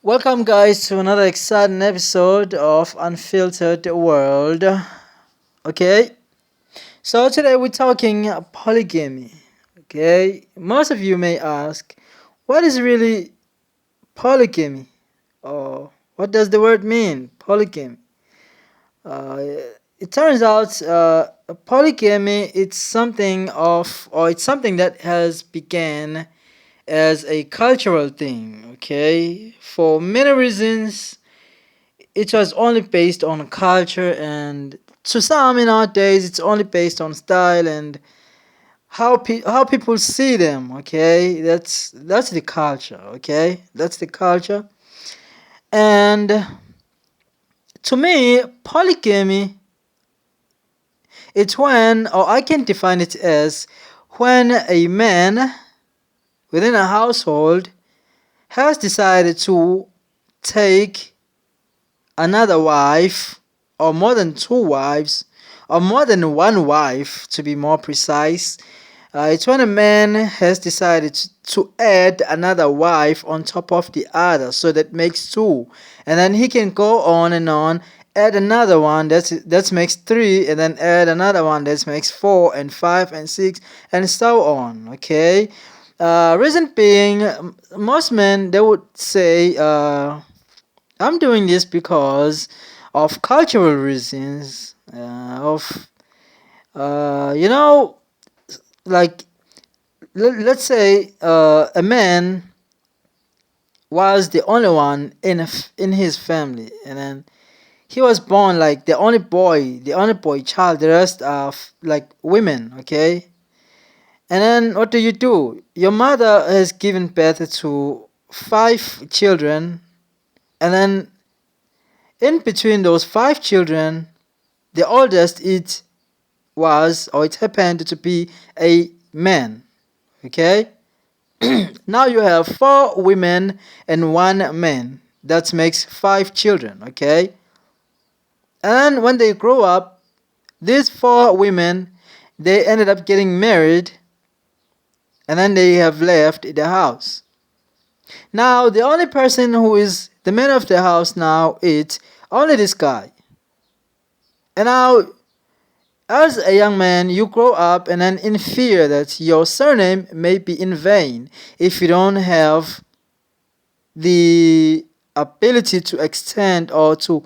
Welcome, guys, to another exciting episode of Unfiltered World. Okay, so today we're talking polygamy. Okay, most of you may ask, what is really polygamy? Or what does the word mean, polygamy? Uh, it turns out polygamy it's something that has began as a cultural thing. Okay, for many reasons it was only based on culture, and to some in our days it's only based on style and how people see them. Okay, that's the culture. Okay, that's the culture. And to me, polygamy, it's when, or I can define it as, when a man within a household has decided to take another wife, or more than two wives, or more than one wife to be more precise. It's when a man has decided to add another wife on top of the other, so that makes two, and then he can go on and on, add another one that makes three, and then add another one that makes four and five and six and so on. Okay. Reason being, most men, they would say, I'm doing this because of cultural reasons, of you know, like, let's say a man was the only one in his family, and then he was born like the only boy child. The rest are like women. Okay, and then what do? Your mother has given birth to five children, and then in between those five children, the oldest it was, or it happened to be, a man. Okay, now you have four women and one man. That makes five children. Okay, and when they grow up, these four women, they ended up getting married, and then they have left the house. Now the only person who is the man of the house now is only this guy. And now, as a young man, you grow up and then in fear that your surname may be in vain if you don't have the ability to extend or to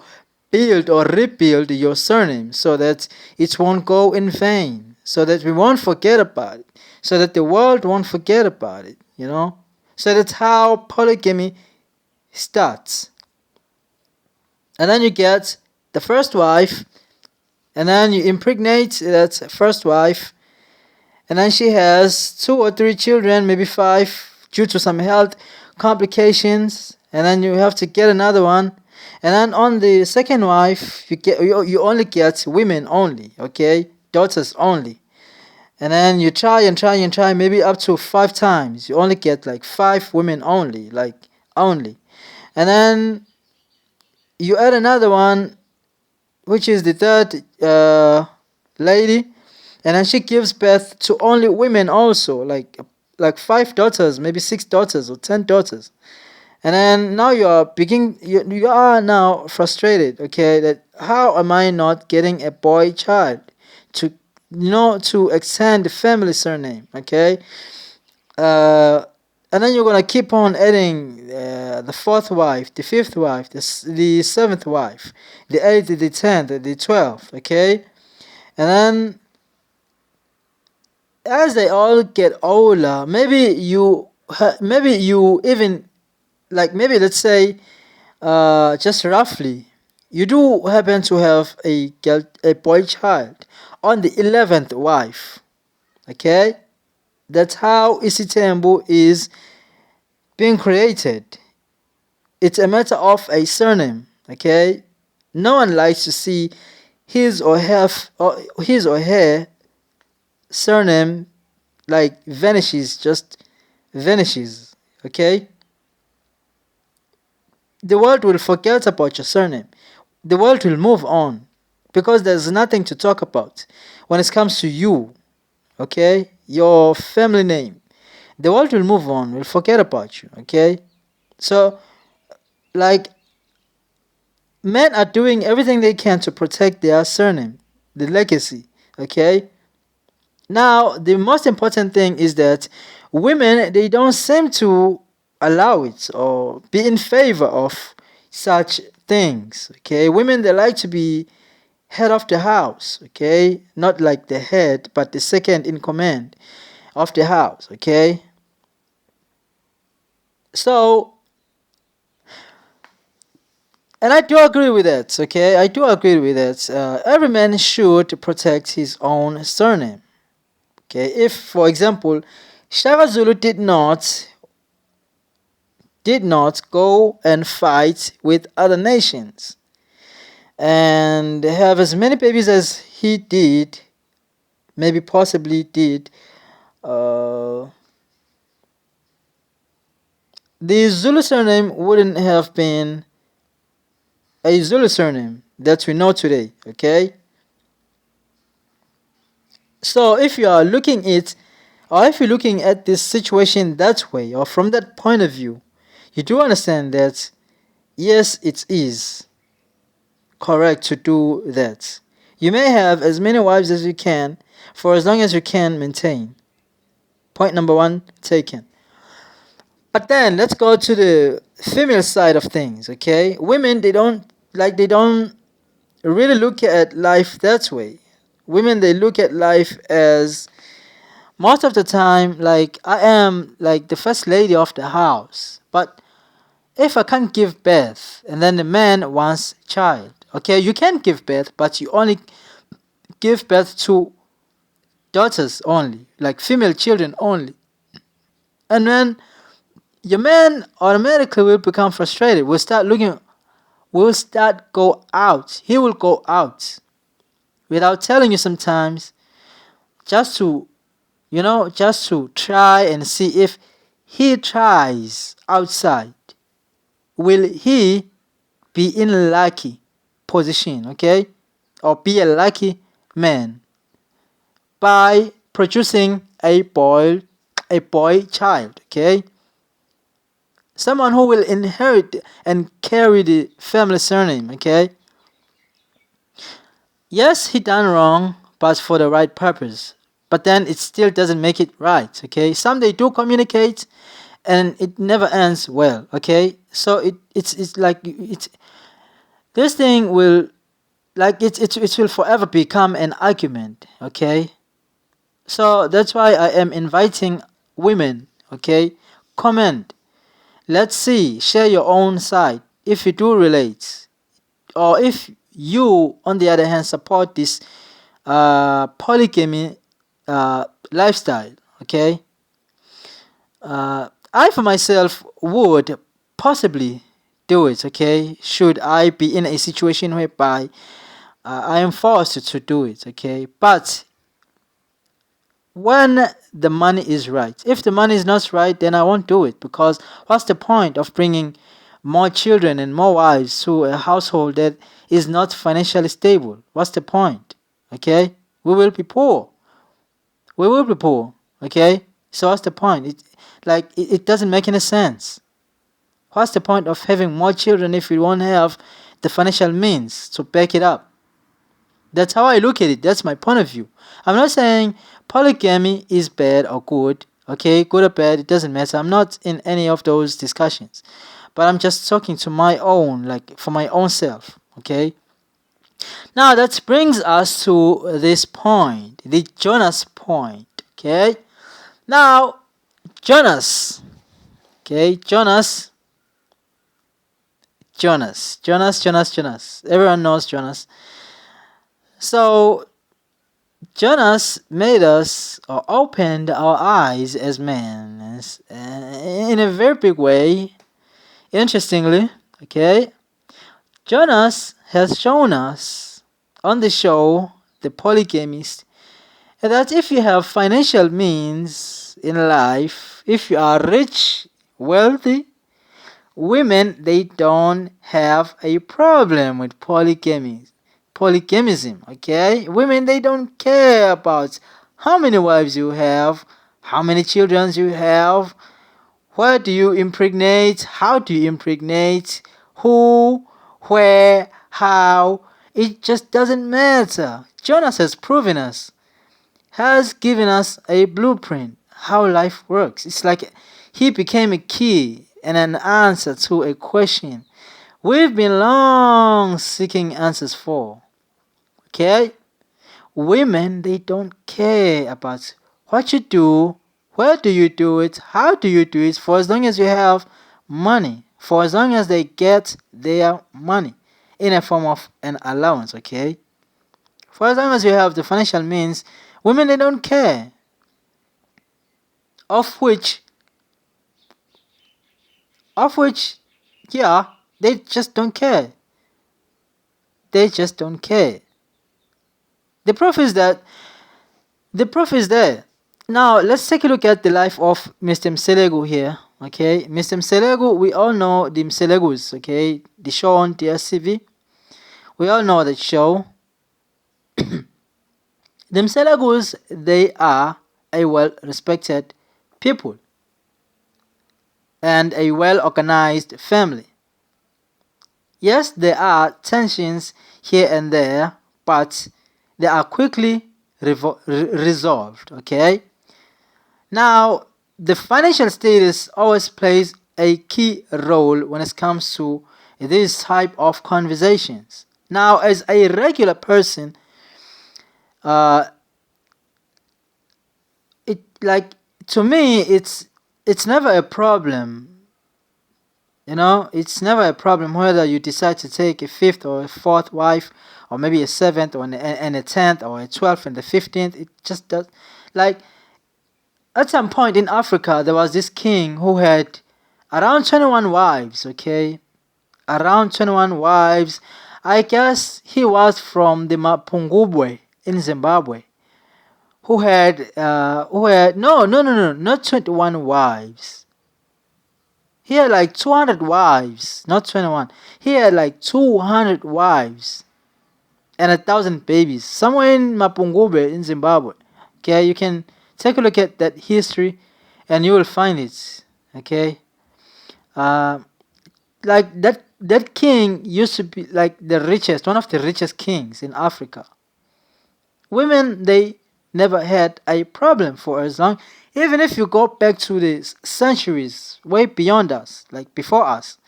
build or rebuild your surname, so that it won't go in vain, so that we won't forget about it, so that the world won't forget about it. So that's how polygamy starts. And then you get the first wife, and then you impregnate that first wife, and then she has two or three children, maybe five, due to some health complications, and then you have to get another one. And then on the second wife, you only get women only. Okay, daughters only. And then you try and try and try, maybe up to five times, you only get like five women only, like, only. And then you add another one, which is the third lady, and then she gives birth to only women also, like five daughters, maybe six daughters or 10 daughters. And then now you are now frustrated. Okay, that how am I not getting a boy child to to extend the family surname? Okay, uh, and then you're gonna keep on adding the fourth wife, the fifth wife, the seventh wife, the eighth, the 10th, the 12th. Okay, and then as they all get older, maybe you even, like, maybe let's say, just roughly, you do happen to have a boy child on the 11th wife. Okay, that's how Isitembu is being created. It's a matter of a surname. Okay, no one likes to see his or her surname like vanishes, just vanishes. Okay, the world will forget about your surname. The world will move on, because there's nothing to talk about when it comes to you. Okay, your family name. The world will move on, will forget about you. Okay, so like men are doing everything they can to protect their surname, the legacy. Okay. Now the most important thing is that women, they don't seem to allow it or be in favor of such things. Okay. Women, they like to be head of the house. Okay. Not like the head, but the second in command of the house. Okay. So, and I do agree with that. Okay. I do agree with that. Every man should protect his own surname. Okay. If, for example, Shaka Zulu did not go and fight with other nations and have as many babies as he did, maybe possibly did, uh, the Zulu surname wouldn't have been a Zulu surname that we know today. Okay, so if you are looking it, or if you're looking at this situation that way, or from that point of view, you do understand that yes, it is correct to do that. You may have as many wives as you can for as long as you can maintain. Point number one taken. But then let's go to the female side of things, okay? Women, they don't really look at life that way. Women, they look at life as most of the time like I am like the first lady of the house. But if I can't give birth and then the man wants child, okay, you can give birth, but you only give birth to daughters only, like female children only. And then your man automatically will become frustrated. Will start go out. He will go out without telling you sometimes, just to just to try and see if he tries outside. Will he be in lucky position, okay? Or be a lucky man by producing a boy child, okay? Someone who will inherit and carry the family surname, okay? Yes, he done wrong, but for the right purpose. But then it still doesn't make it right, okay? Some they do communicate and it never ends well, okay? So it's like it's this thing will like it will forever become an argument, okay? So that's why I am inviting women, okay? Comment. Let's see, share your own side if you do relate, or if you, on the other hand, support this polygamy lifestyle. Okay, I for myself would possibly do it. Okay, should I be in a situation whereby I am forced to do it. Okay, but when the money is right. If the money is not right, then I won't do it, because what's the point of bringing more children and more wives to a household that is not financially stable? What's the point? Okay? We will be poor. We will be poor. Okay? So what's the point? It doesn't make any sense. What's the point of having more children if we won't have the financial means to back it up? That's how I look at it. That's my point of view. I'm not saying polygamy is bad or good. Okay, good or bad, it doesn't matter. I'm not in any of those discussions. But I'm just talking to my own, like for my own self. Okay. Now that brings us to this point, the Jonas point. Okay. Now, Jonas. Okay, Jonas. Everyone knows Jonas. So Jonas made us or opened our eyes as men in a very big way. Interestingly, okay, Jonas has shown us on the show, The Polygamist, that if you have financial means in life, if you are rich, wealthy, women, they don't have a problem with polygamism, okay? Women, they don't care about how many wives you have, how many children you have, where do you impregnate, how do you impregnate, who, where, how. It just doesn't matter. Jonas has proven us, has given us a blueprint how life works. It's like he became a key and an answer to a question we've been long seeking answers for. Okay? Women, they don't care about what you do, where do you do it, how do you do it, for as long as you have money, for as long as they get their money in a form of an allowance, okay? For as long as you have the financial means, women, they don't care. Of which, yeah, they just don't care. They just don't care. The proof is that the proof is there. Now let's take a look at the life of Mr. Mselegu here. Okay, Mr. Mselegu, we all know the Mselegus. Okay, the show on TSCV. We all know that show. The Mselegus, they are a well-respected people and a well-organized family. Yes, there are tensions here and there, but they are quickly resolved. Okay. Now, the financial status always plays a key role when it comes to this type of conversations. Now, as a regular person, uh, it like to me, it's never a problem. You know, it's never a problem whether you decide to take a fifth or a fourth wife, or maybe a seventh or and a 10th or a 12th and the 15th. It just does. Like, at some point in Africa, there was this king who had around 21 wives, okay? Around 21 wives. I guess he was from the Mapungubwe in Zimbabwe, who had, no, not 21 wives. He had like 200 wives, not 21. He had like 200 wives and 1,000 babies somewhere in Mapungubwe in Zimbabwe. Okay, you can take a look at that history and you will find it. Okay, like that king used to be like the richest, one of the richest kings in Africa. Women, they never had a problem for as long. Even if you go back to the centuries way beyond us, like before us,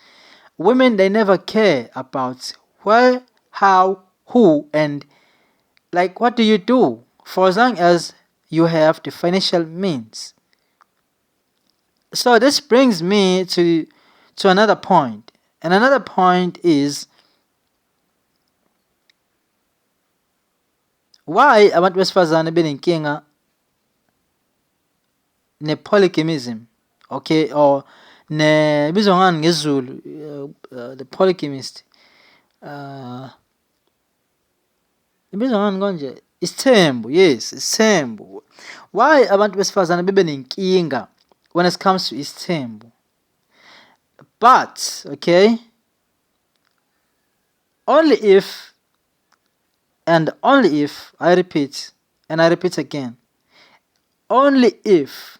women, they never care about where, how, who, and like what do you do for as long as you have the financial means. So this brings me to another point, and another point is why abantu besifazane benenkinga ne-polygamism, okay, or nebizwa ngani ngesiZulu, the polygamist, ibizwa ngani konje, isithembu. Yes, isithembu. Why abantu besifazane bebe nenkinga when it comes to isithembu? But okay, only if and only if, I repeat and I repeat again, only if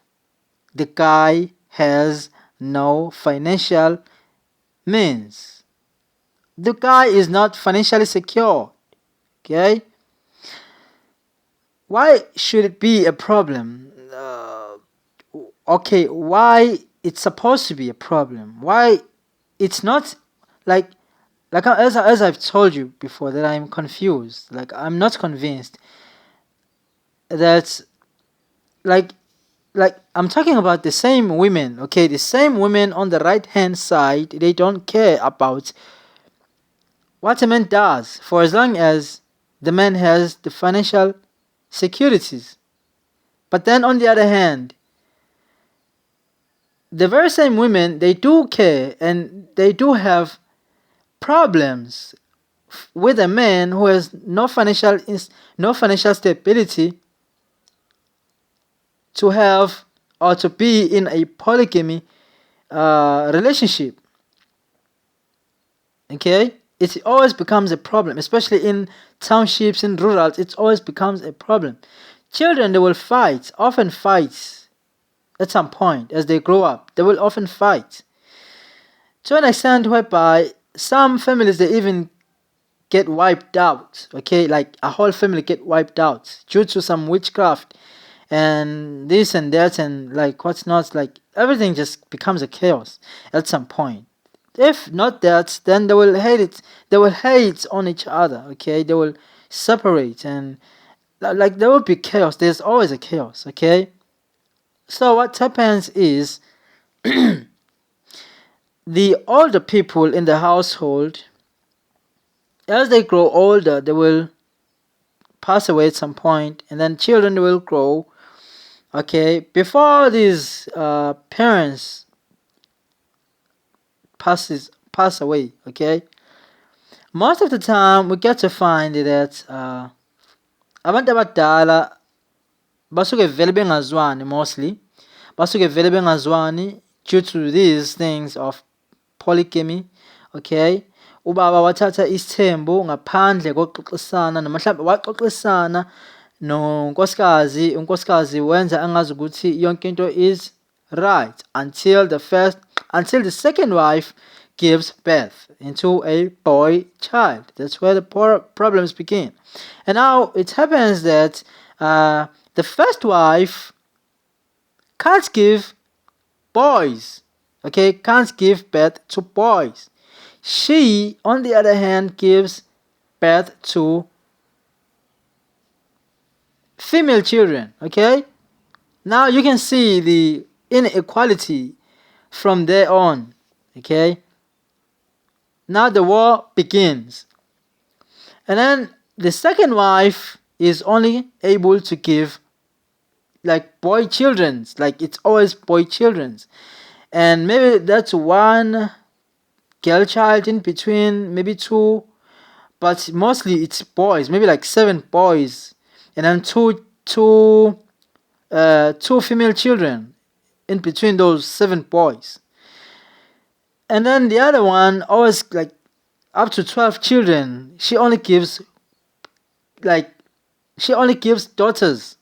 the guy has no financial means. The guy is not financially secure. Okay? Why should it be a problem? Okay, why it's supposed to be a problem? Why it's not like as I've told you before that I'm confused. Like, I'm not convinced that like I'm talking about the same women, okay? The same women on the right hand side, they don't care about what a man does for as long as the man has the financial securities. But then on the other hand, the very same women, they do care and they do have problems with a man who has no financial stability to have or to be in a polygamy relationship. Okay, it always becomes a problem, especially in townships and rurals. It always becomes a problem. Children, they will fight, often fight at some point as they grow up. They will often fight to an extent whereby some families, they even get wiped out. Okay, like a whole family get wiped out due to some witchcraft and this and that and like what's not. Like everything just becomes a chaos at some point. If not that, then they will hate it. They will hate on each other. Okay, they will separate and like there will be chaos. There's always a chaos. Okay, so what happens is the older people in the household, as they grow older, they will pass away at some point, and then children will grow. Okay, before these parents pass away. Okay, most of the time we get to find that abantu abadala basuke vele bengazwani, mostly basuke vele bengazwani due to these things of polygamy. Okay, ubaba wathatha isithembu ngaphandle kokuxoxisana, noma mhlawumbe waxoxisana nonkosikazi, unkosikazi wenza angazi ukuthi yonke into is right until the second wife gives birth into a boy child. That's where the problems begin. And now it happens that the first wife can't give boys, okay, can't give birth to boys. She, on the other hand, gives birth to female children. Okay, now you can see the inequality from there on. Okay, now the war begins, and then the second wife is only able to give like boy children's, like it's always boy children's, and maybe that's one girl child in between, maybe two, but mostly it's boys, maybe like 7 boys, and then two female children in between those 7 boys, and then the other one always like up to 12 children. She only gives like she only gives daughters.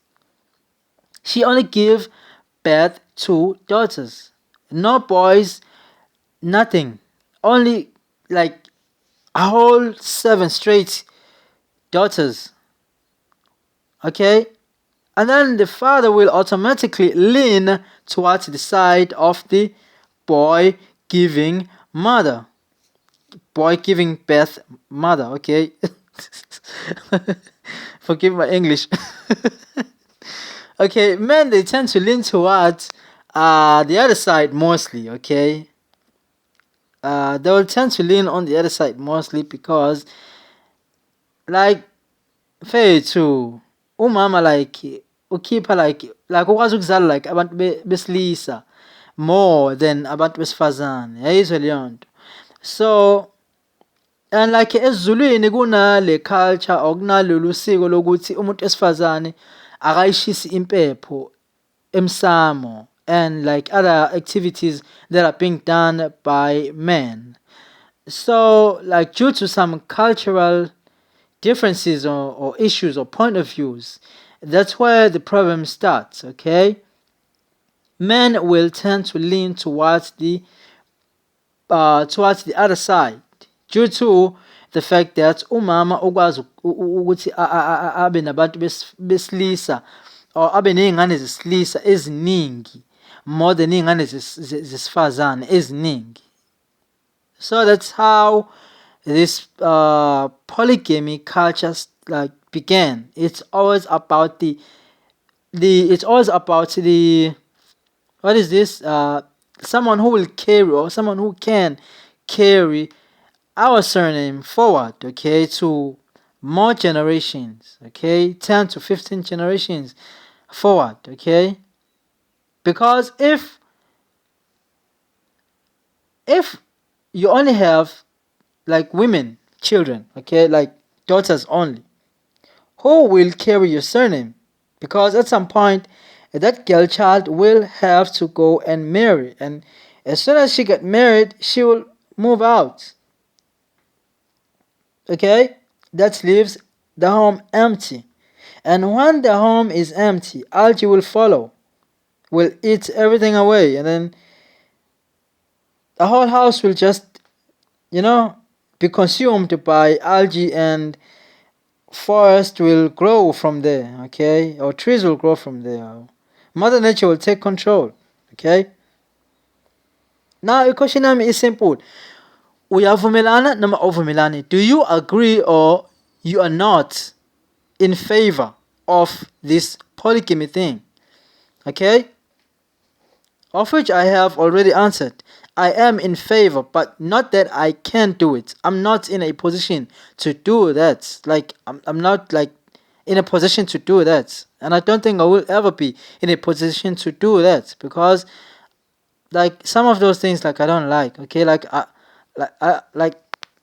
She only gives birth to daughters, no boys, nothing. Only like a whole 7 straight daughters. Okay, and then the father will automatically lean towards the side of the boy giving mother, boy giving birth mother. Okay, forgive my English. Okay, men, they tend to lean towards the other side mostly. Okay, they will tend to lean on the other side mostly because like fethu umama like ukhipha like ukwazi ukuzala like abantu besilisa more than abantu besifazane, yayizwe leyo nto. So and like esiZulwini kunale culture or kunalolu siko lokuthi umuntu wesifazane akayishisi impepho emsamo and like other activities that are being done by men. So like due to some cultural differences or issues or point of views, that's where the problem starts. Okay, men will tend to lean towards the other side due to the fact that umama ukwazi ukuthi abe nabantu besilisa or abe ney'ngane zesilisa eziningi more than iy'ngane zesifazane eziningi. So that's how this polygamy culture like began. It's always about the what is this? Someone who will carry or someone who can carry our surname forward, okay, to more generations, okay, 10 to 15 generations forward, okay. Because if you only have like women, children, okay, like daughters only, who will carry your surname? Because at some point that girl child will have to go and marry, and as soon as she get married, she will move out. Okay, that leaves the home empty, and when the home is empty, algae will follow, will eat everything away, and then the whole house will just be consumed by algae, and forest will grow from there, okay, or trees will grow from there. Mother Nature will take control, okay. Now, the question is simple. Uyavumelana noma awuvumelani? Do you agree or you are not in favor of this polygamy thing? Okay? Of which I have already answered. I am in favor, but not that I can't do it. I'm not in a position to do that. Like, I'm not like in a position to do that. And I don't think I will ever be in a position to do that, because like some of those things, like I don't like, okay, like I like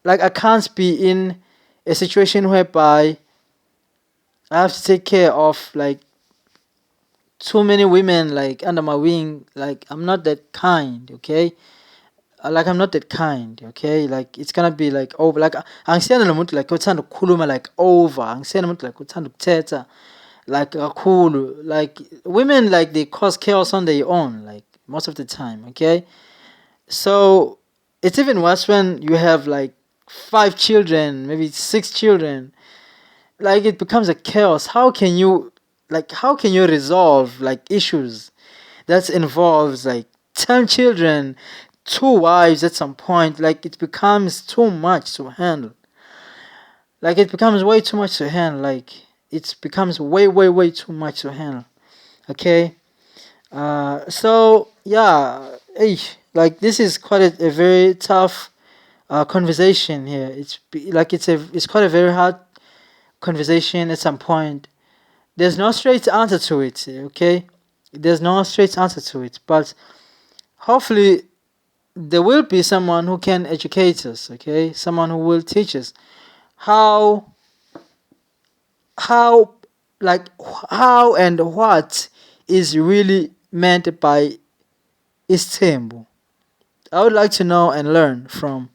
I can't be in a situation whereby I have to take care of like too many women like under my wing. Like I'm not that kind, okay. Like I'm not that kind, okay. Like it's gonna be like over. Like angisiyana nomuntu like uthanda ukukhuluma like over. Angisiyana nomuntu like uthanda ukuthetha like kakhulu. Like women, like they cause chaos on their own, like most of the time, okay. So it's even worse when you have like 5 children, maybe 6 children. Like it becomes a chaos. How can you resolve like issues that involves like 10 children, 2 wives at some point? Like it becomes too much to handle. Like it becomes way too much to handle. Like it becomes way too much to handle. Okay. So yeah, like this is quite a very tough conversation here. It's quite a very hard conversation at some point. There's no straight answer to it. Okay, there's no straight answer to it. But hopefully there will be someone who can educate us. Okay, someone who will teach us how how how and what is really meant by istembu. I would like to know and learn from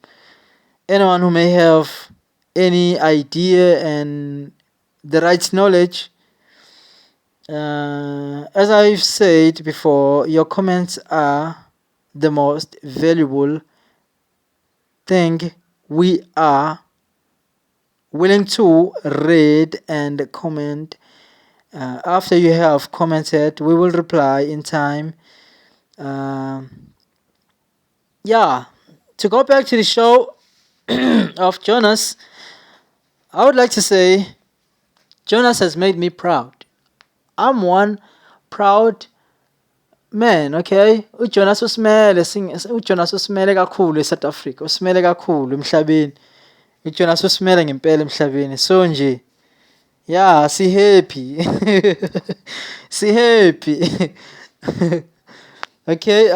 anyone who may have any idea and the right knowledge. As I've said before, your comments are the most valuable thing we are willing to read and comment. After you have commented, we will reply in time. Yeah, to go back to the show of Jonas, I would like to say Jonas has made me proud. I'm one proud man, okay? UJonas usimele uJonas usimele kakhulu eSouth Africa, usimele kakhulu emhlabeni. UJonas usimele ngempela emhlabeni. So nje, yeah, si happy. Si happy. Okay,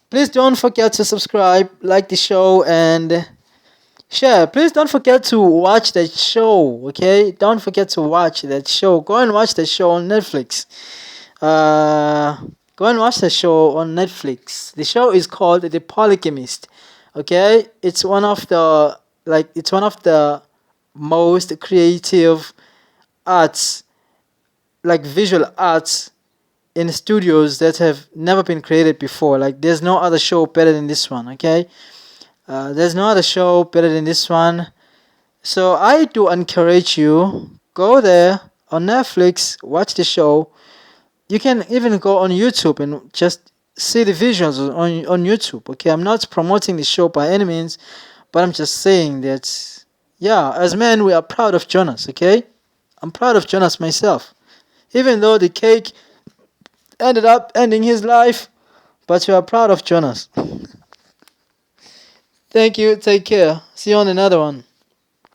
please don't forget to subscribe, like the show, and share. Please don't forget to watch that show, okay? Don't forget to watch that show. Go and watch the show on Netflix. Go and watch the show on Netflix. The show is called The Polygamist. Okay? It's one of the most creative arts, like visual arts in studios that have never been created before. Like there's no other show better than this one, okay? There's no other show better than this one. So I do encourage you, go there on Netflix, watch the show. You can even go on YouTube and just see the visuals on YouTube. Okay, I'm not promoting the show by any means, but I'm just saying that, yeah, as men, we are proud of Jonas. Okay, I'm proud of Jonas myself, even though the cake ended up ending his life, but we are proud of Jonas. Thank you. Take care. See you on another one.